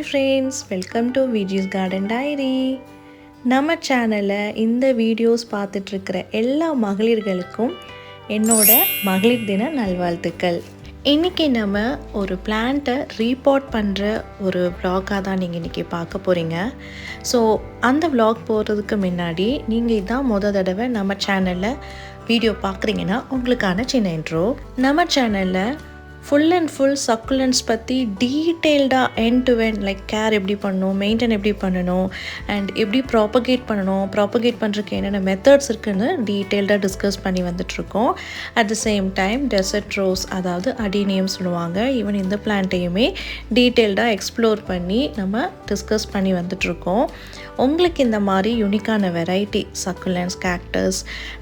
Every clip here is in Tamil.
Hi friends, welcome to Viji's garden diary. நம்ம சேனலில் இந்த வீடியோஸ் பார்த்துட்ருக்கிற எல்லா மகளிர்களுக்கும் என்னோட மகளிர் தின நல்வாழ்த்துக்கள். இன்றைக்கி நம்ம ஒரு பிளான்ட்டை ரீபாட் பண்ணுற ஒரு vlog-ஆ தான் நீங்கள் இன்றைக்கி பார்க்க போகிறீங்க. ஸோ அந்த vlog போகிறதுக்கு முன்னாடி நீங்கள் இதான் தடவை நம்ம சேனலில் வீடியோ பார்க்குறீங்கன்னா உங்களுக்கான சின்ன இன்ட்ரோ. நம்ம சேனலில் ஃபுல் அண்ட் ஃபுல் சக்குலன்ஸ் பற்றி டீட்டெயில்டாக end to end like care எப்படி பண்ணணும், மெயின்டைன் எப்படி பண்ணணும் அண்ட் எப்படி ப்ராப்பகேட் பண்ணணும், ப்ராப்பகேட் பண்ணுறதுக்கு என்னென்ன மெத்தட்ஸ் இருக்குதுன்னு டீட்டெயில்டாக டிஸ்கஸ் பண்ணி வந்துட்ருக்கோம். At the same time desert rose, அதாவது அடினியம் சொல்லுவாங்க, ஈவன் இந்த பிளான்ட்டையுமே டீட்டெயில்டாக எக்ஸ்ப்ளோர் பண்ணி நம்ம டிஸ்கஸ் பண்ணி வந்துட்ருக்கோம். உங்களுக்கு இந்த மாதிரி யூனிக்கான variety succulents, cactus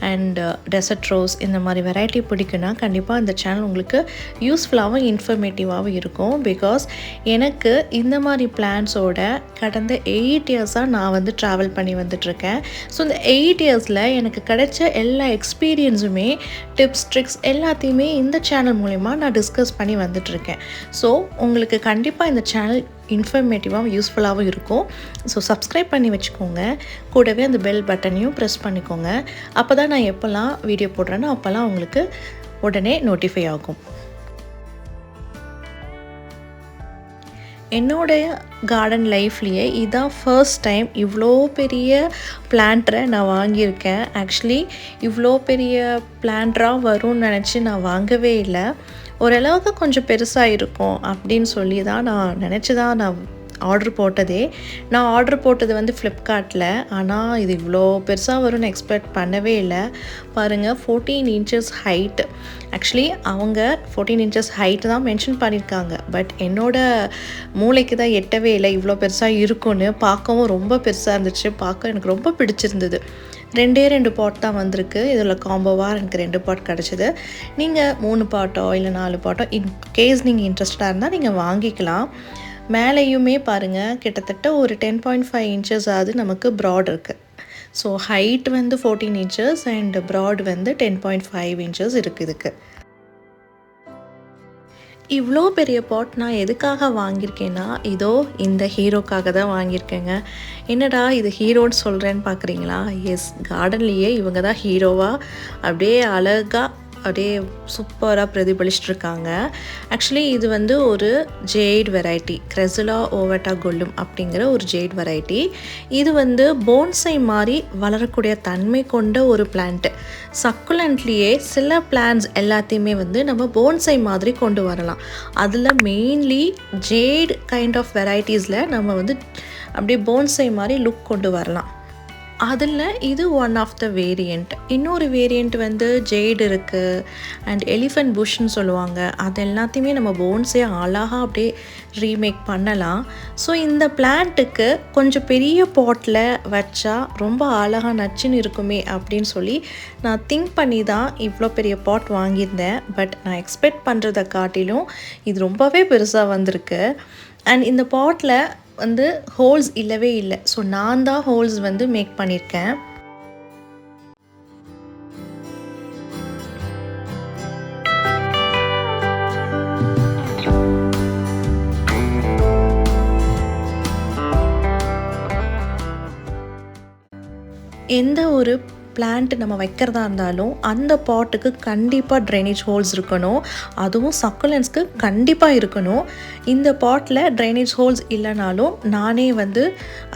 and desert rose இந்த மாதிரி வெரைட்டி பிடிக்குன்னா கண்டிப்பாக இந்த சேனல் உங்களுக்கு யூஸ்ஃபுல்லாகவும் இன்ஃபர்மேட்டிவாகவும் இருக்கும். பிகாஸ் எனக்கு இந்த மாதிரி பிளான்ஸோட கடந்த 8 இயர்ஸாக நான் ட்ராவல் பண்ணி வந்துட்ருக்கேன். ஸோ இந்த 8 இயர்ஸில் எனக்கு கிடைச்ச எல்லா எக்ஸ்பீரியன்ஸுமே, டிப்ஸ், ட்ரிக்ஸ் எல்லாத்தையுமே இந்த சேனல் மூலிமா நான் டிஸ்கஸ் பண்ணி வந்துட்ருக்கேன். ஸோ உங்களுக்கு கண்டிப்பாக இந்த சேனல் இன்ஃபர்மேட்டிவாகவும் யூஸ்ஃபுல்லாகவும் இருக்கும். ஸோ சப்ஸ்கிரைப் பண்ணி வச்சுக்கோங்க. கூடவே அந்த பெல் பட்டனையும் ப்ரெஸ் பண்ணிக்கோங்க. அப்போ தான் நான் எப்போல்லாம் வீடியோ போடுறேனோ அப்போல்லாம் உங்களுக்கு உடனே நோட்டிஃபை ஆகும். என்னோடைய கார்டன் லைஃப்லேயே இதான் ஃபர்ஸ்ட் டைம் இவ்வளோ பெரிய பிளான்ட்டரை நான் வாங்கியிருக்கேன். ஆக்சுவலி இவ்வளோ பெரிய பிளான்ட்ராக வரும்னு நினச்சி நான் வாங்கவே இல்லை. ஓரளவுக்கு கொஞ்சம் பெருசாக இருக்கும் அப்படின்னு சொல்லி தான் நான் நினச்சி தான் நான் ஆர்டர் போட்டதே. நான் ஆர்டர் போட்டது ஃப்ளிப்கார்ட்டில். ஆனால் இது இவ்வளோ பெருசாக வரும்னு எக்ஸ்பெக்ட் பண்ணவே இல்லை. பாருங்கள், 14 இன்ச்சஸ் ஹைட். ஆக்சுவலி அவங்க 14 இன்ச்சஸ் ஹைட் தான் மென்ஷன் பண்ணியிருக்காங்க. பட் என்னோடய மூளைக்கு தான் எட்டவே இல்லை இவ்வளோ பெருசாக இருக்கும்னு. பார்க்கவும் ரொம்ப பெருசாக இருந்துச்சு. பார்க்க எனக்கு ரொம்ப பிடிச்சிருந்தது. 2 பாட் தான் வந்திருக்கு. இதில் காம்போவாக எனக்கு 2 பாட் கிடச்சிது. நீங்கள் 3 பாட்டோ இல்லை 4 பாட்டோ இன்கேஸ் நீங்கள் இன்ட்ரெஸ்டாக இருந்தால் நீங்கள் வாங்கிக்கலாம். மேலேயுமே பாருங்கள், கிட்டத்தட்ட ஒரு 10.5 இன்ச்சஸ் ஆகுது நமக்கு ப்ராட் இருக்குது. So height 14 inches and broad 10.5 inches இருக்குது. இதுக்கு இவ்வளோ பெரிய பாட் நான் எதுக்காக வாங்கியிருக்கேன்னா, இதோ இந்த ஹீரோக்காக தான் வாங்கியிருக்கேங்க. என்னடா இது ஹீரோன்னு சொல்கிறேன்னு பார்க்குறீங்களா? எஸ், கார்டன்லேயே இவங்க தான் ஹீரோவாக அப்படியே அழகாக அப்படியே சூப்பராக பிரதிபலிச்சிட்ருக்காங்க. ஆக்சுவலி இது ஒரு ஜேட் வெரைட்டி, கிரெசுலா ஓவட்டா கொல்லும் அப்படிங்கிற ஒரு ஜேட் வெரைட்டி. இது போன்சை மாதிரி வளரக்கூடிய தன்மை கொண்ட ஒரு பிளான்ட்டு. சக்குலண்ட்லேயே சில பிளான்ஸ் எல்லாத்தையுமே நம்ம போன்சை மாதிரி கொண்டு வரலாம். அதில் மெயின்லி ஜேட் கைண்ட் ஆஃப் வெரைட்டிஸில் நம்ம அப்படியே போன்சை மாதிரி லுக் கொண்டு வரலாம். அதில் இது ஒன் ஆஃப் த வேரியண்ட். இன்னொரு வேரியண்ட் ஜேடு இருக்குது அண்ட் எலிஃபண்ட் புஷ்ன்னு சொல்லுவாங்க. அது எல்லாத்தையுமே நம்ம போன்ஸே அழகாக அப்படியே ரீமேக் பண்ணலாம். ஸோ இந்த பிளான்ட்டுக்கு கொஞ்சம் பெரிய பாட்டில் வச்சா ரொம்ப அழகாக நச்சுன்னு இருக்குமே அப்படின்னு சொல்லி நான் திங்க் பண்ணி தான் இவ்வளோ பெரிய பாட் வாங்கியிருந்தேன். பட் நான் எக்ஸ்பெக்ட் பண்ணுறதை காட்டிலும் இது ரொம்பவே பெருசாக வந்திருக்கு. அண்ட் இந்த பாட்டில் ஹோல்ஸ் இல்லவே இல்லை. ஸோ நான் தான் ஹோல்ஸ் மேக் பண்ணியிருக்கேன். எந்த ஒரு பிளான்ட் நம்ம வைக்கிறதா இருந்தாலும் அந்த பாட்டுக்கு கண்டிப்பாக ட்ரைனேஜ் ஹோல்ஸ் இருக்கணும். அதுவும் சக்குலன்ஸ்க்கு கண்டிப்பாக இருக்கணும். இந்த பாட்டில் ட்ரைனேஜ் ஹோல்ஸ் இல்லைனாலும் நானே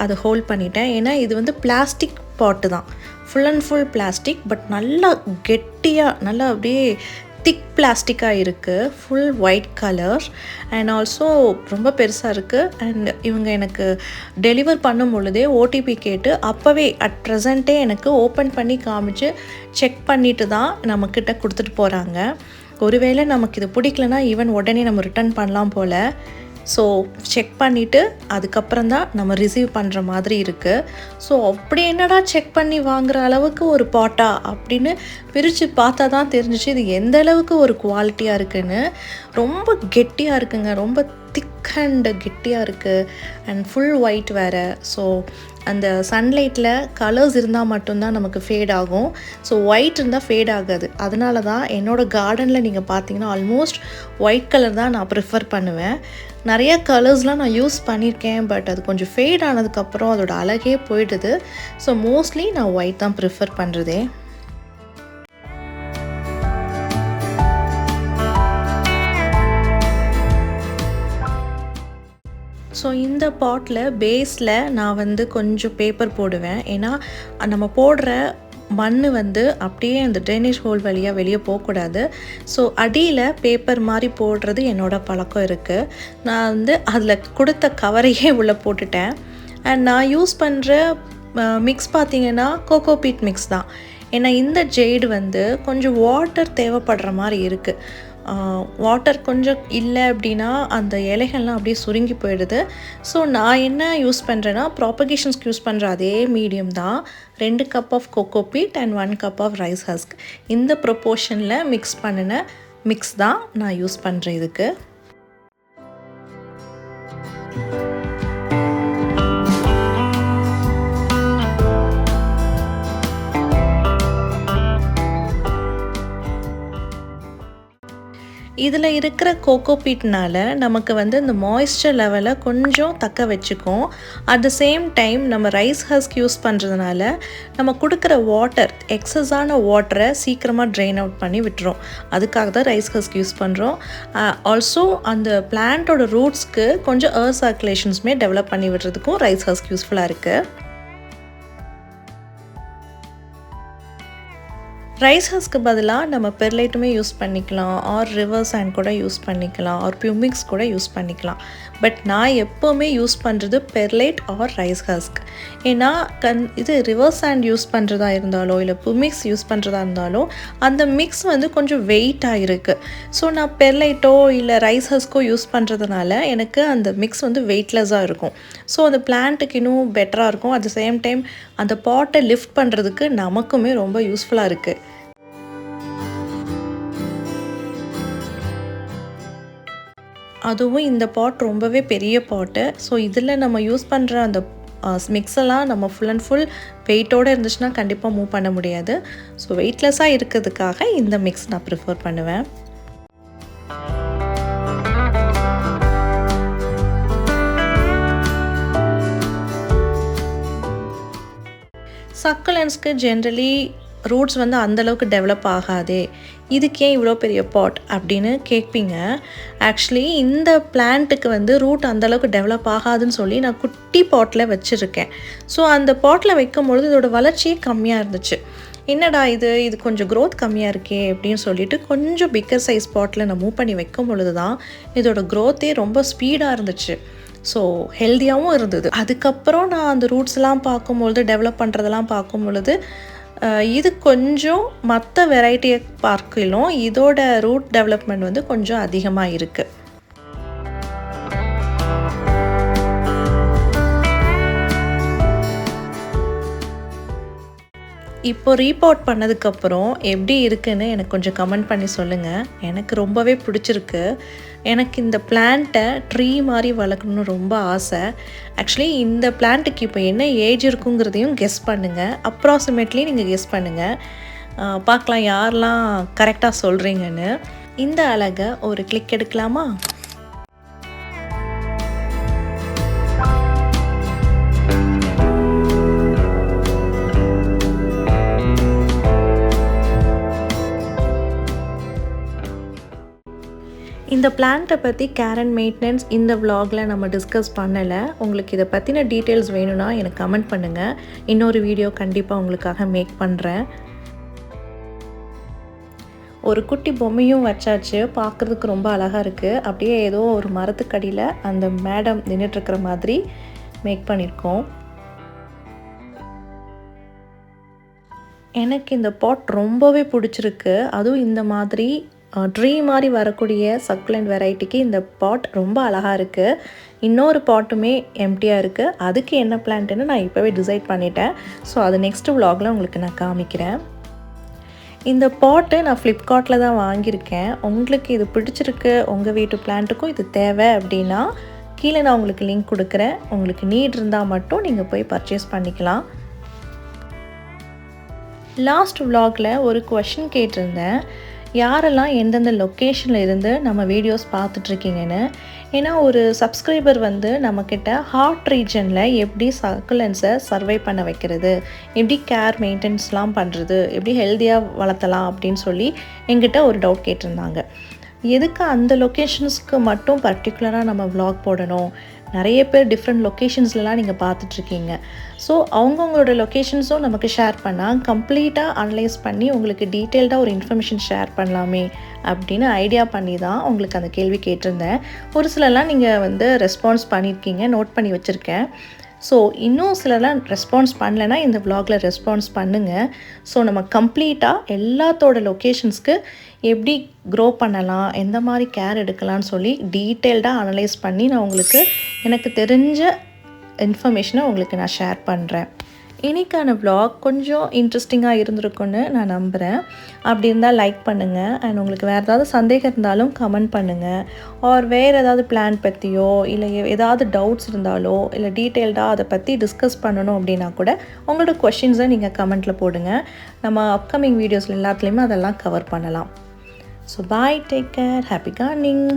அதை ஹோல்ட் பண்ணிட்டேன். ஏன்னா இது பிளாஸ்டிக் பாட்டு தான், full and full plastic. But நல்லா கெட்டியாக, நல்லா அப்படியே திக் பிளாஸ்டிக்காக இருக்குது. Full white colour and also ரொம்ப பெருசாக இருக்குது. அண்ட் இவங்க எனக்கு டெலிவர் பண்ணும் பொழுதே ஓடிபி கேட்டு அப்போவே அட் ப்ரெசண்ட்டே எனக்கு ஓப்பன் பண்ணி காமிச்சு செக் பண்ணிவிட்டு தான் நம்மக்கிட்ட கொடுத்துட்டு போகிறாங்க. ஒருவேளை நமக்கு இது பிடிக்கலனா ஈவன் உடனே நம்ம ரிட்டர்ன் பண்ணலாம் போல். ஸோ செக் பண்ணிவிட்டு அதுக்கப்புறம் தான் நம்ம ரிசீவ் பண்ணுற மாதிரி இருக்குது. ஸோ அப்படி என்னடா செக் பண்ணி வாங்குகிற அளவுக்கு ஒரு பாட்டா அப்படின்னு பிரித்து பார்த்தா தான் தெரிஞ்சிச்சு இது எந்த அளவுக்கு ஒரு குவாலிட்டியாக இருக்குதுன்னு. ரொம்ப கெட்டியாக இருக்குங்க, ரொம்ப திக் அண்ட் கெட்டியாக இருக்குது அண்ட் ஃபுல் ஒயிட் வேறு. ஸோ அந்த சன்லைட்டில் கலர்ஸ் இருந்தால் மட்டும்தான் நமக்கு ஃபேட் ஆகும். ஸோ ஒயிட் இருந்தால் ஃபேட் ஆகாது. அதனால தான் என்னோடய கார்டனில் நீங்கள் பார்த்தீங்கன்னா ஆல்மோஸ்ட் ஒயிட் கலர் தான் நான் ப்ரிஃபர் பண்ணுவேன். நிறைய கலர்ஸ்லாம் நான் யூஸ் பண்ணியிருக்கேன், பட் அது கொஞ்சம் ஃபேட் ஆனதுக்கப்புறம் அதோட அழகே போயிடுது. ஸோ மோஸ்ட்லி நான் ஒயிட் தான் ப்ரிஃபர் பண்ணுறதே. ஸோ இந்த பாட்டில் பேஸில் நான் வந்து கொஞ்சம் பேப்பர் போடுவேன். ஏன்னா நம்ம போடுற மண் வந்து அப்படியே அந்த ட்ரைனேஜ் ஹோல் வழியாக வெளியே போகக்கூடாது. ஸோ அடியில் பேப்பர் மாதிரி போடுறது என்னோடய பழக்கம் இருக்குது. நான் வந்து அதில் கொடுத்த கவரையே உள்ளே போட்டுட்டேன். அண்ட் நான் யூஸ் பண்ணுற மிக்ஸ் பார்த்திங்கன்னா கோகோபீட் மிக்ஸ் தான். ஏன்னா இந்த ஜெய்டு வந்து கொஞ்சம் வாட்டர் தேவைப்படுற மாதிரி இருக்குது. வாட்டர் கொஞ்சம் இல்லை அப்படின்னா அந்த இலைகள்லாம் அப்படியே சுருங்கி போயிடுது. ஸோ நான் என்ன யூஸ் பண்ணுறேன்னா ப்ராபகேஷன்ஸ்க்கு யூஸ் பண்ணுற அதே மீடியம் தான். 2 cup of cocopeat and 1 cup of rice husk. இந்த ப்ரொப்போர்ஷனில் மிக்ஸ் பண்ணின மிக்ஸ் தான் நான் யூஸ் பண்ணுறேன் இதுக்கு. இதில் இருக்கிற கோகோபீட்னால் நமக்கு வந்து இந்த மாய்ஸ்சர் லெவலை கொஞ்சம் தக்க வச்சுக்கும். அட் த சேம் டைம் நம்ம ரைஸ் ஹஸ்க் யூஸ் பண்ணுறதுனால நம்ம கொடுக்குற வாட்டர், எக்ஸஸான வாட்டரை சீக்கிரமாக ட்ரெயின் அவுட் பண்ணி விட்டுரும். அதுக்காக தான் ரைஸ் ஹஸ்க் யூஸ் பண்ணுறோம். ஆல்சோ அந்த பிளான்ட்டோட ரூட்ஸ்க்கு கொஞ்சம் ஏர் சர்க்குலேஷன்ஸுமே டெவலப் பண்ணி விடுறதுக்கும் ரைஸ் ஹஸ்க் யூஸ்ஃபுல்லாக இருக்குது. ரைஸ் ஹஸ்க்கு பதிலாக நம்ம பெர்லைட்டுமே யூஸ் பண்ணிக்கலாம், ஆர் ரிவர் சாண்ட் கூட யூஸ் பண்ணிக்கலாம், ஆர் பியூமிக்ஸ் கூட யூஸ் பண்ணிக்கலாம். பட் நான் எப்போவுமே யூஸ் பண்ணுறது பெர்லைட் ஆர் ரைஸ் ஹஸ்க். ஏன்னா இது ரிவர் சாண்ட் யூஸ் பண்ணுறதா இருந்தாலோ இல்லை பியூமிக்ஸ் யூஸ் பண்ணுறதா இருந்தாலோ அந்த மிக்ஸ் வந்து கொஞ்சம் வெயிட்டாக இருக்குது. ஸோ நான் பெர்லைட்டோ இல்லை ரைஸ் ஹஸ்க்கோ யூஸ் பண்ணுறதுனால எனக்கு அந்த மிக்ஸ் வந்து வெயிட்லெஸ்ஸாக இருக்கும். ஸோ அந்த பிளான்ட்டுக்கு இன்னும் பெட்டராக இருக்கும். அட் த சேம் டைம் அந்த பாட்டை லிஃப்ட் பண்ணுறதுக்கு நமக்குமே ரொம்ப யூஸ்ஃபுல்லாக இருக்குது. அதுவும் இந்த பாட் ரொம்பவே பெரிய பாட்டு. ஸோ இதில் நம்ம யூஸ் பண்ணுற அந்த மிக்ஸெல்லாம் நம்ம ஃபுல் அண்ட் ஃபுல் வெயிட்டோடு இருந்துச்சுன்னா கண்டிப்பாக மூவ் பண்ண முடியாது. ஸோ வெயிட்லெஸ்ஸாக இருக்கிறதுக்காக இந்த மிக்ஸ் நான் ப்ரிஃபர் பண்ணுவேன். சக்குலன்ஸ்க்கு ஜென்ரலி ரூட்ஸ் வந்து அந்தளவுக்கு டெவலப் ஆகாதே, இதுக்கே இவ்வளோ பெரிய பாட் அப்படின்னு கேட்பீங்க. ஆக்சுவலி இந்த பிளான்ட்டுக்கு வந்து ரூட் அந்தளவுக்கு டெவலப் ஆகாதுன்னு சொல்லி நான் குட்டி பாட்டில் வச்சுருக்கேன். ஸோ அந்த பாட்டில் வைக்கும்பொழுது இதோட வளர்ச்சியே கம்மியாக இருந்துச்சு. என்னடா இது கொஞ்சம் க்ரோத் கம்மியாக இருக்கே அப்படின்னு சொல்லிட்டு கொஞ்சம் பிக்கர் சைஸ் பாட்டில் நான் மூவ் பண்ணி வைக்கும் பொழுது தான் இதோட க்ரோத்தே ரொம்ப ஸ்பீடாக இருந்துச்சு. ஸோ ஹெல்த்தியாகவும் இருந்தது. அதுக்கப்புறம் நான் அந்த ரூட்ஸ்லாம் பார்க்கும்பொழுது, டெவலப் பண்ணுறதெல்லாம் பார்க்கும் பொழுது இது கொஞ்சம் மற்ற வெரைட்டியை பார்க்கலாம் இதோட ரூட் டெவலப்மெண்ட் வந்து கொஞ்சம் அதிகமாக இருக்குது. இப்போ ரீபாட் பண்ணதுக்கப்புறம் எப்படி இருக்குன்னு எனக்கு கொஞ்சம் கமெண்ட் பண்ணி சொல்லுங்கள். எனக்கு ரொம்பவே பிடிச்சிருக்கு. எனக்கு இந்த பிளான்ட்டை ட்ரீ மாதிரி வளர்க்கணுன்னு ரொம்ப ஆசை. ஆக்சுவலி இந்த பிளான்ட்டுக்கு இப்போ என்ன ஏஜ் இருக்குங்கிறதையும் கெஸ் பண்ணுங்கள். அப்ராக்சிமேட்லி நீங்கள் கெஸ் பண்ணுங்கள். பார்க்கலாம் யாரெல்லாம் கரெக்டாக சொல்கிறீங்கன்னு. இந்த அழகை ஒரு கிளிக் எடுக்கலாமா? இந்த பிளான்ட்டை பற்றி கேர் அண்ட் மெயின்டெனன்ஸ் இந்த விலாகில் நம்ம டிஸ்கஸ் பண்ணலை. உங்களுக்கு இதை பற்றின டீட்டெயில்ஸ் வேணும்னா எனக்கு கமெண்ட் பண்ணுங்கள். இன்னொரு வீடியோ கண்டிப்பாக உங்களுக்காக மேக் பண்ணுறேன். ஒரு குட்டி பொம்மையும் வச்சாச்சு. பார்க்குறதுக்கு ரொம்ப அழகாக இருக்குது. அப்படியே ஏதோ ஒரு மரத்துக்கடியில் அந்த மேடம் நின்றுட்டுருக்கிற மாதிரி மேக் பண்ணியிருக்கோம். எனக்கு இந்த பாட் ரொம்பவே பிடிச்சிருக்கு. அதுவும் இந்த மாதிரி ட்ரீ மாதிரி வரக்கூடிய சக்குலண்ட் வெரைட்டிக்கு இந்த பாட் ரொம்ப அழகாக இருக்குது. இன்னொரு பாட்டுமே எம்டியாக இருக்குது. அதுக்கு என்ன பிளான்ட்டுன்னு நான் இப்போவே டிசைட் பண்ணிட்டேன். ஸோ அது நெக்ஸ்ட்டு விலாகில் உங்களுக்கு நான் காமிக்கிறேன். இந்த பாட்டு நான் ஃப்ளிப்கார்ட்டில் தான் வாங்கியிருக்கேன். உங்களுக்கு இது பிடிச்சிருக்கு, உங்கள் வீட்டு பிளான்ட்டுக்கும் இது தேவை அப்படின்னா கீழே நான் உங்களுக்கு லிங்க் கொடுக்குறேன். உங்களுக்கு நீட் இருந்தால் மட்டும் நீங்கள் போய் பர்ச்சேஸ் பண்ணிக்கலாம். லாஸ்ட் vlogல ஒரு கொஷின் கேட்டிருந்தேன், யாரெல்லாம் எந்தெந்த லொக்கேஷனில் இருந்து நம்ம வீடியோஸ் பார்த்துட்ருக்கீங்கன்னு. ஏன்னா ஒரு சப்ஸ்கிரைபர் வந்து நம்மக்கிட்ட ஹார்ட் ரீஜனில் எப்படி சக்குலன்ஸை சர்வை பண்ண வைக்கிறது, எப்படி கேர் மெயின்டெனன்ஸ்லாம் பண்ணுறது, எப்படி ஹெல்த்தியாக வளர்த்தலாம் அப்படின்னு சொல்லி எங்கிட்ட ஒரு டவுட் கேட்டிருந்தாங்க. எதுக்கு அந்த லொக்கேஷன்ஸ்க்கு மட்டும் பர்டிகுலராக நம்ம vlog போடணும்? நிறைய பேர் டிஃப்ரெண்ட் லொக்கேஷன்ஸ்லாம் நீங்கள் பார்த்துட்ருக்கீங்க. ஸோ அவங்கவுங்களோட லொக்கேஷன்ஸும் நமக்கு ஷேர் பண்ணால் கம்ப்ளீட்டாக அனலைஸ் பண்ணி உங்களுக்கு டீட்டெயில்டாக ஒரு இன்ஃபர்மேஷன் ஷேர் பண்ணலாமே அப்படின்னு ஐடியா பண்ணி தான் உங்களுக்கு அந்த கேள்வி கேட்டிருந்தேன். ஒரு சிலர்லாம் நீங்கள் வந்து ரெஸ்பான்ஸ் பண்ணியிருக்கீங்க, நோட் பண்ணி வச்சுருக்கேன். ஸோ இன்னும் சிலர்லாம் ரெஸ்பான்ஸ் பண்ணலைன்னா இந்த vlogல ரெஸ்பான்ஸ் பண்ணுங்கள். ஸோ நம்ம கம்ப்ளீட்டாக எல்லாத்தோட லொக்கேஷன்ஸ்க்கு எப்படி க்ரோ பண்ணலாம், எந்த மாதிரி கேர் எடுக்கலாம்னு சொல்லி டீட்டெயில்டாக அனலைஸ் பண்ணி நான் உங்களுக்கு எனக்கு தெரிஞ்ச இன்ஃபர்மேஷனை உங்களுக்கு நான் ஷேர் பண்ணுறேன். இன்றைக்கான vlog கொஞ்சம் இன்ட்ரெஸ்டிங்காக இருந்திருக்குன்னு நான் நம்புகிறேன். அப்படி இருந்தால் லைக் பண்ணுங்கள். அண்ட் உங்களுக்கு வேறு ஏதாவது சந்தேகம் இருந்தாலும் கமெண்ட் பண்ணுங்கள். ஆர் வேறு ஏதாவது பிளான் பற்றியோ இல்லை ஏதாவது டவுட்ஸ் இருந்தாலோ இல்லை டீட்டெயில்டாக அதை பற்றி டிஸ்கஸ் பண்ணணும் அப்படின்னா கூட உங்களோட கொஷின்ஸை நீங்கள் கமெண்ட்டில் போடுங்க. நம்ம அப்கமிங் வீடியோஸில் எல்லாத்துலேயுமே அதெல்லாம் கவர் பண்ணலாம். So bye, take care, happy gardening.